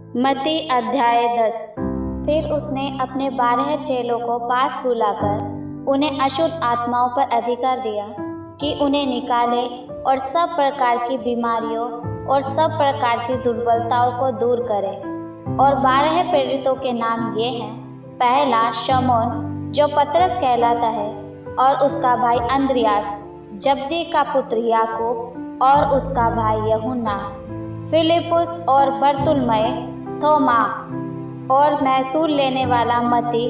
मत्ती अध्याय 10। फिर उसने अपने 12 चेलों को पास बुलाकर उन्हें अशुद्ध आत्माओं पर अधिकार दिया कि उन्हें निकाले और सब प्रकार की बीमारियों और सब प्रकार की दुर्बलताओं को दूर करे। और 12 प्रेरितों के नाम ये हैं। पहला, शमौन जो पतरस कहलाता है, और उसका भाई अंद्रियास, जब्दी का पुत्र याकूब और उसका भाई यूहन्ना, फिलिपुस और बरतुल्मै, थोमा और महसूल लेने वाला मत्ती,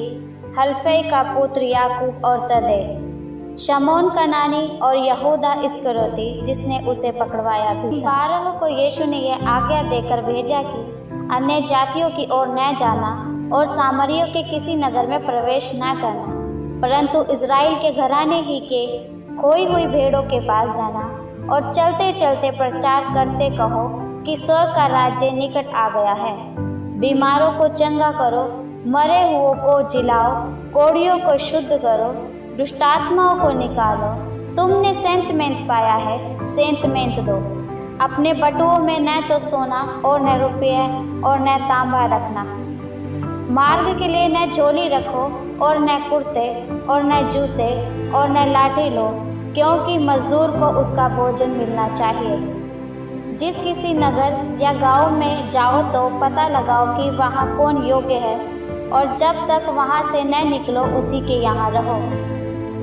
हल्फई का पुत्र याकूब और तदे, शमौन कनानी और यहूदा इस्करियोती जिसने उसे पकड़वाया भी था। 12 को यीशु ने यह आज्ञा देकर भेजा कि अन्य जातियों की ओर न जाना और सामरियों के किसी नगर में प्रवेश न करना, परंतु इज़राइल के घराने ही के खोई हुई भेड़ों के पास जाना और चलते चलते प्रचार करते कहो कि स्वर्ग का राज्य निकट आ गया है। बीमारों को चंगा करो, मरे हुओं को जिलाओ, कोढ़ियों को शुद्ध करो, दुष्टात्माओं को निकालो। तुमने सेंत मेंत पाया है, सेंत मेंत दो। अपने बटुओं में न तो सोना और न रुपये और न तांबा रखना। मार्ग के लिए न झोली रखो और न कुर्ते और न जूते और न लाठी लो, क्योंकि मजदूर को उसका भोजन मिलना चाहिए। जिस किसी नगर या गांव में जाओ तो पता लगाओ कि वहाँ कौन योग्य है, और जब तक वहाँ से न निकलो उसी के यहाँ रहो।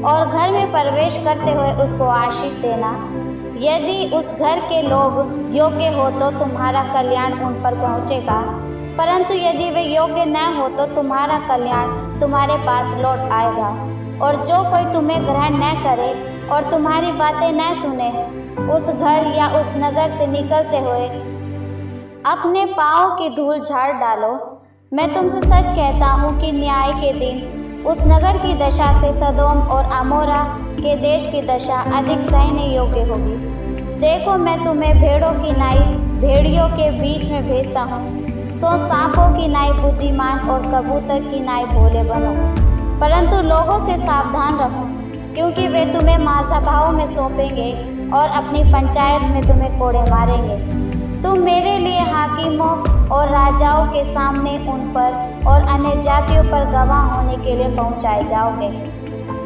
और घर में प्रवेश करते हुए उसको आशीष देना। यदि उस घर के लोग योग्य हो तो तुम्हारा कल्याण उन पर पहुँचेगा, परंतु यदि वे योग्य न हो तो तुम्हारा कल्याण तुम्हारे पास लौट आएगा। और जो कोई तुम्हें ग्रहण न करे और तुम्हारी बातें न सुने, उस घर या उस नगर से निकलते हुए अपने पाँव की धूल झाड़ डालो। मैं तुमसे सच कहता हूँ कि न्याय के दिन उस नगर की दशा से सदोम और अमोरा के देश की दशा अधिक सहने योग्य होगी। देखो, मैं तुम्हें भेड़ों की नाई भेड़ियों के बीच में भेजता हूँ। सो सांपों की नाई बुद्धिमान और कबूतर की नाई भोले बनो। परंतु लोगों से सावधान रहो, क्योंकि वे तुम्हें महासभाओं में सौंपेंगे और अपनी पंचायत में तुम्हें कोड़े मारेंगे। तुम मेरे लिए हाकिमों और राजाओं के सामने उन पर और अन्य जातियों पर गवाह होने के लिए पहुंचाए जाओगे।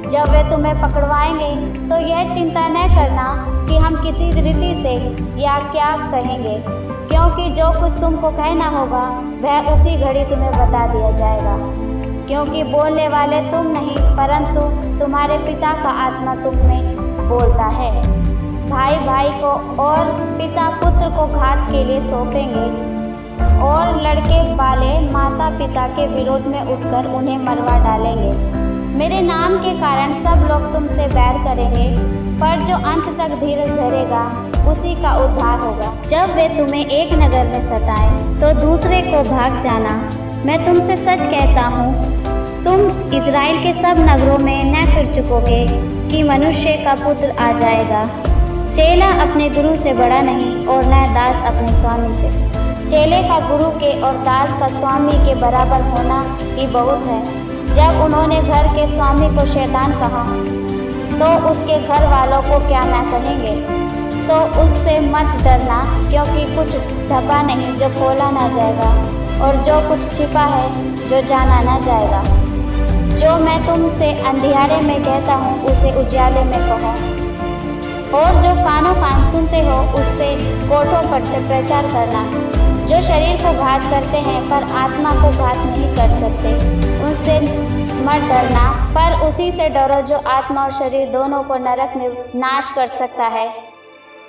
जब वे तुम्हें पकड़वाएंगे तो यह चिंता न करना कि हम किसी रीति से या क्या कहेंगे, क्योंकि जो कुछ तुमको कहना होगा वह उसी घड़ी तुम्हें बता दिया जाएगा। क्योंकि बोलने वाले तुम नहीं, परंतु तुम्हारे पिता का आत्मा तुम में बोलता है। भाई भाई को और पिता पुत्र को घात के लिए सौंपेंगे, और लड़के वाले माता पिता के विरोध में उठकर उन्हें मरवा डालेंगे। मेरे नाम के कारण सब लोग तुमसे बैर करेंगे, पर जो अंत तक धीरज धरेगा उसी का उद्धार होगा। जब वे तुम्हें एक नगर में सताएं तो दूसरे को भाग जाना। मैं तुमसे सच कहता हूँ, तुम इज़राइल के सब नगरों में न फिर चुकोगे कि मनुष्य का पुत्र आ जाएगा। चेला अपने गुरु से बड़ा नहीं, और न दास अपने स्वामी से। चेले का गुरु के और दास का स्वामी के बराबर होना ही बहुत है। जब उन्होंने घर के स्वामी को शैतान कहा, तो उसके घर वालों को क्या न कहेंगे। सो उससे मत डरना, क्योंकि कुछ ढपा नहीं जो खोला ना जाएगा, और जो कुछ छिपा है जो जाना ना जाएगा। जो मैं तुमसे अंधियारे में कहता हूँ उसे उजाले में कहो, और जो कानों कान सुनते हो उससे कोठों पर से प्रचार करना। जो शरीर को घात करते हैं पर आत्मा को घात नहीं कर सकते, उनसे मत डरना, पर उसी से डरो जो आत्मा और शरीर दोनों को नरक में नाश कर सकता है।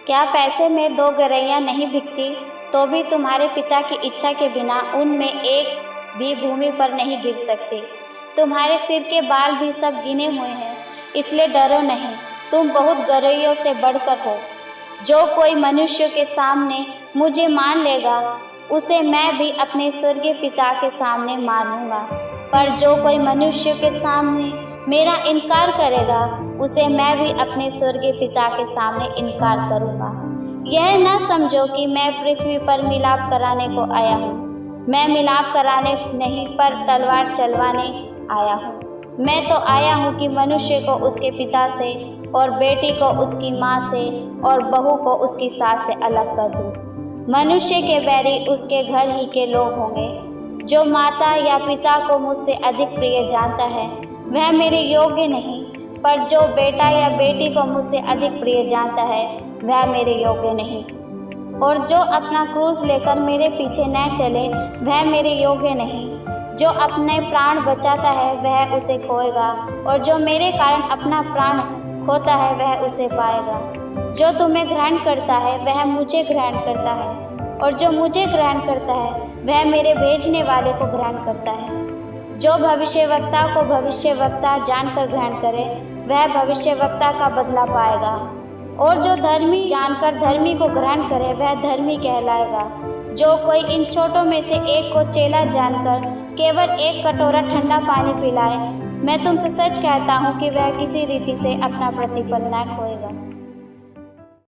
क्या पैसे में 2 गरैया नहीं बिकती, तो भी तुम्हारे पिता की इच्छा के बिना उनमें एक भी भूमि पर नहीं गिर सकती। तुम्हारे सिर के बाल भी सब गिने हुए हैं, इसलिए डरो नहीं, तुम बहुत गरैयों से बढ़कर हो। जो कोई मनुष्य के सामने मुझे मान लेगा, उसे मैं भी अपने स्वर्गीय पिता के सामने मानूंगा। पर जो कोई मनुष्य के सामने मेरा इनकार करेगा, उसे मैं भी अपने स्वर्गीय पिता के सामने इनकार करूंगा। यह न समझो कि मैं पृथ्वी पर मिलाप कराने को आया हूँ। मैं मिलाप कराने नहीं, पर तलवार चलवाने आया हूँ। मैं तो आया हूँ कि मनुष्य को उसके पिता से, और बेटी को उसकी माँ से, और बहू को उसकी सास से अलग कर दूँ। मनुष्य के बैरी उसके घर ही के लोग होंगे। जो माता या पिता को मुझसे अधिक प्रिय जानता है वह मेरे योग्य नहीं, पर जो बेटा या बेटी को मुझसे अधिक प्रिय जानता है वह मेरे योग्य नहीं। और जो अपना क्रूस लेकर मेरे पीछे न चले वह मेरे योग्य नहीं। जो अपने प्राण बचाता है वह उसे खोएगा, और जो मेरे कारण अपना प्राण खोता है वह उसे पाएगा। जो तुम्हें ग्रहण करता है वह मुझे ग्रहण करता है, और जो मुझे ग्रहण करता है वह मेरे भेजने वाले को ग्रहण करता है। जो भविष्यवक्ता को भविष्यवक्ता जानकर ग्रहण करे वह भविष्यवक्ता का बदला पाएगा, और जो धर्मी जानकर धर्मी को ग्रहण करे वह धर्मी कहलाएगा। जो कोई इन छोटों में से एक को चेला जानकर केवल एक कटोरा ठंडा पानी पिलाए, मैं तुमसे सच कहता हूँ कि वह किसी रीति से अपना प्रतिफल न खोएगा।